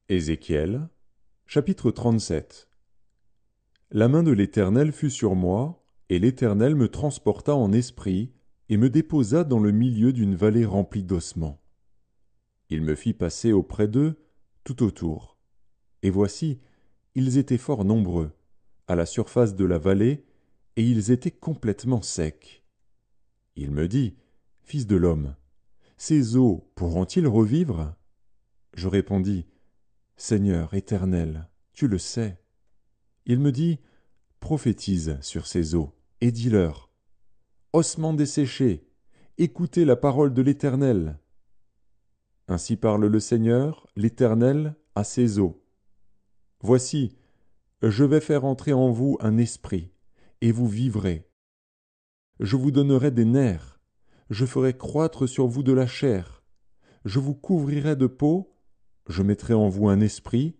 Ézéchiel, chapitre 37. La main de l'Éternel fut sur moi, et l'Éternel me transporta en esprit, et me déposa dans le milieu d'une vallée remplie d'ossements. Il me fit passer auprès d'eux, tout autour. Et voici, ils étaient fort nombreux, à la surface de la vallée, et ils étaient complètement secs. Il me dit, Fils de l'homme, ces eaux pourront-ils revivre? Je répondis, Seigneur éternel, tu le sais. Il me dit, prophétise sur ces eaux, et dis-leur, ossements desséchés, écoutez la parole de l'Éternel. Ainsi parle le Seigneur, l'Éternel, à ces eaux. Voici, je vais faire entrer en vous un esprit, et vous vivrez. Je vous donnerai des nerfs, je ferai croître sur vous de la chair, je vous couvrirai de peau, je mettrai en vous un esprit,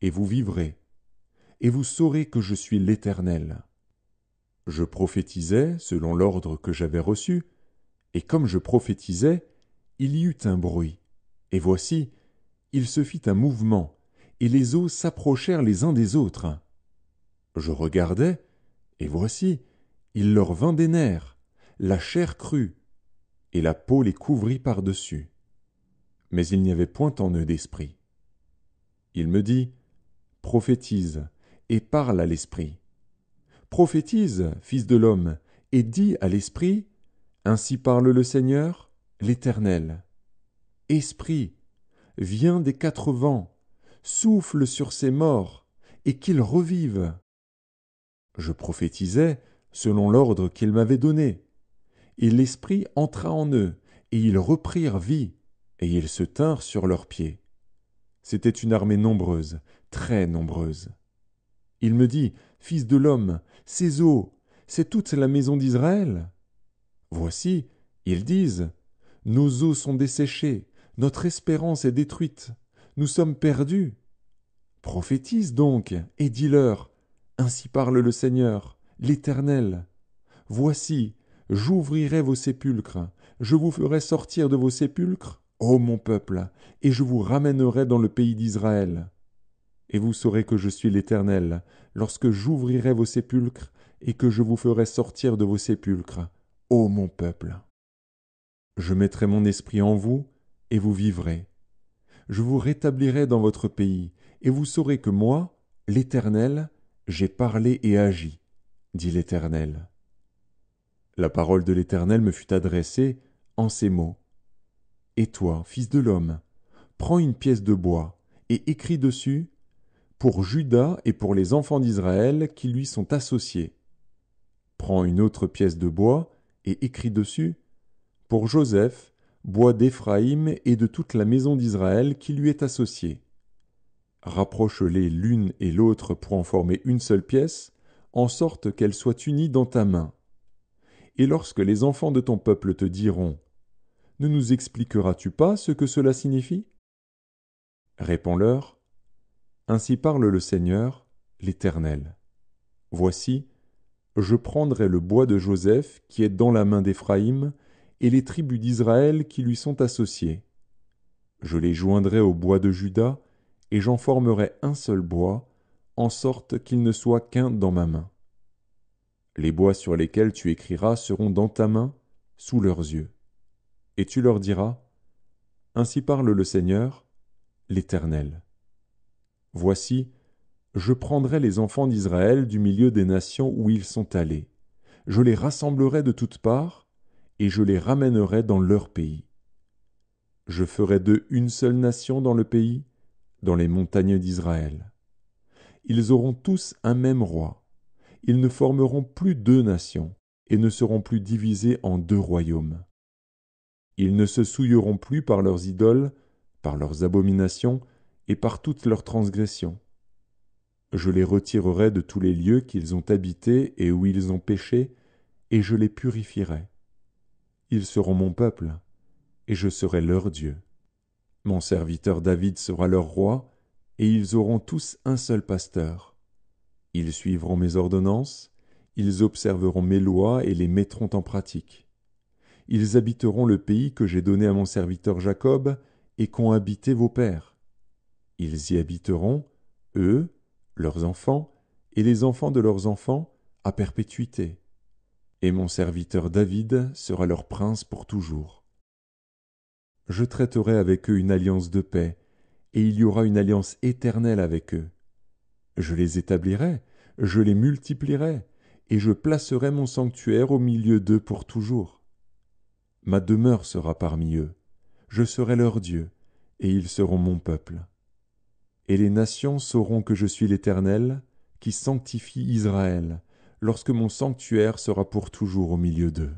et vous vivrez. Et vous saurez que je suis l'Éternel. Je prophétisais selon l'ordre que j'avais reçu, et comme je prophétisais, il y eut un bruit. Et voici, il se fit un mouvement, et les eaux s'approchèrent les uns des autres. Je regardai, et voici, il leur vint des nerfs, la chair crue, et la peau les couvrit par-dessus. Mais il n'y avait point en eux d'esprit. Il me dit, prophétise, et parle à l'esprit. Prophétise, fils de l'homme, et dis à l'esprit, ainsi parle le Seigneur, l'Éternel. Esprit, viens des quatre vents, souffle sur ces morts, et qu'ils revivent. Je prophétisais selon l'ordre qu'il m'avait donné, et l'Esprit entra en eux, et ils reprirent vie, et ils se tinrent sur leurs pieds. C'était une armée nombreuse, très nombreuse. Il me dit, Fils de l'homme, ces eaux, c'est toute la maison d'Israël. Voici, ils disent, nos eaux sont desséchées, notre espérance est détruite, nous sommes perdus. Prophétise donc, et dis-leur, ainsi parle le Seigneur, l'Éternel. Voici, j'ouvrirai vos sépulcres, je vous ferai sortir de vos sépulcres, ô mon peuple, et je vous ramènerai dans le pays d'Israël. Et vous saurez que je suis l'Éternel, lorsque j'ouvrirai vos sépulcres, et que je vous ferai sortir de vos sépulcres, ô mon peuple. Je mettrai mon esprit en vous, et vous vivrez. Je vous rétablirai dans votre pays, et vous saurez que moi, l'Éternel, j'ai parlé et agi, dit l'Éternel. La parole de l'Éternel me fut adressée en ces mots. Et toi, fils de l'homme, prends une pièce de bois, et écris dessus, pour Juda et pour les enfants d'Israël qui lui sont associés. Prends une autre pièce de bois, et écris dessus, pour Joseph, bois d'Éphraïm et de toute la maison d'Israël qui lui est associée. Rapproche-les l'une et l'autre pour en former une seule pièce, en sorte qu'elles soient unies dans ta main. Et lorsque les enfants de ton peuple te diront, « Ne nous expliqueras-tu pas ce que cela signifie ?» Réponds-leur, « Ainsi parle le Seigneur, l'Éternel. Voici, je prendrai le bois de Joseph qui est dans la main d'Éphraïm, et les tribus d'Israël qui lui sont associées. Je les joindrai au bois de Juda, et j'en formerai un seul bois, en sorte qu'il ne soit qu'un dans ma main. Les bois sur lesquels tu écriras seront dans ta main, sous leurs yeux. Et tu leur diras, ainsi parle le Seigneur, l'Éternel. Voici, je prendrai les enfants d'Israël du milieu des nations où ils sont allés. Je les rassemblerai de toutes parts, et je les ramènerai dans leur pays. Je ferai d'eux une seule nation dans le pays, dans les montagnes d'Israël. Ils auront tous un même roi. Ils ne formeront plus deux nations, et ne seront plus divisés en deux royaumes. Ils ne se souilleront plus par leurs idoles, par leurs abominations, et par toutes leurs transgressions. Je les retirerai de tous les lieux qu'ils ont habités et où ils ont péché, et je les purifierai. Ils seront mon peuple, et je serai leur Dieu. Mon serviteur David sera leur roi, et ils auront tous un seul pasteur. Ils suivront mes ordonnances, ils observeront mes lois et les mettront en pratique. Ils habiteront le pays que j'ai donné à mon serviteur Jacob, et qu'ont habité vos pères. Ils y habiteront, eux, leurs enfants, et les enfants de leurs enfants, à perpétuité. Et mon serviteur David sera leur prince pour toujours. Je traiterai avec eux une alliance de paix, et il y aura une alliance éternelle avec eux. Je les établirai, je les multiplierai, et je placerai mon sanctuaire au milieu d'eux pour toujours. Ma demeure sera parmi eux, je serai leur Dieu, et ils seront mon peuple. Et les nations sauront que je suis l'Éternel, qui sanctifie Israël, lorsque mon sanctuaire sera pour toujours au milieu d'eux.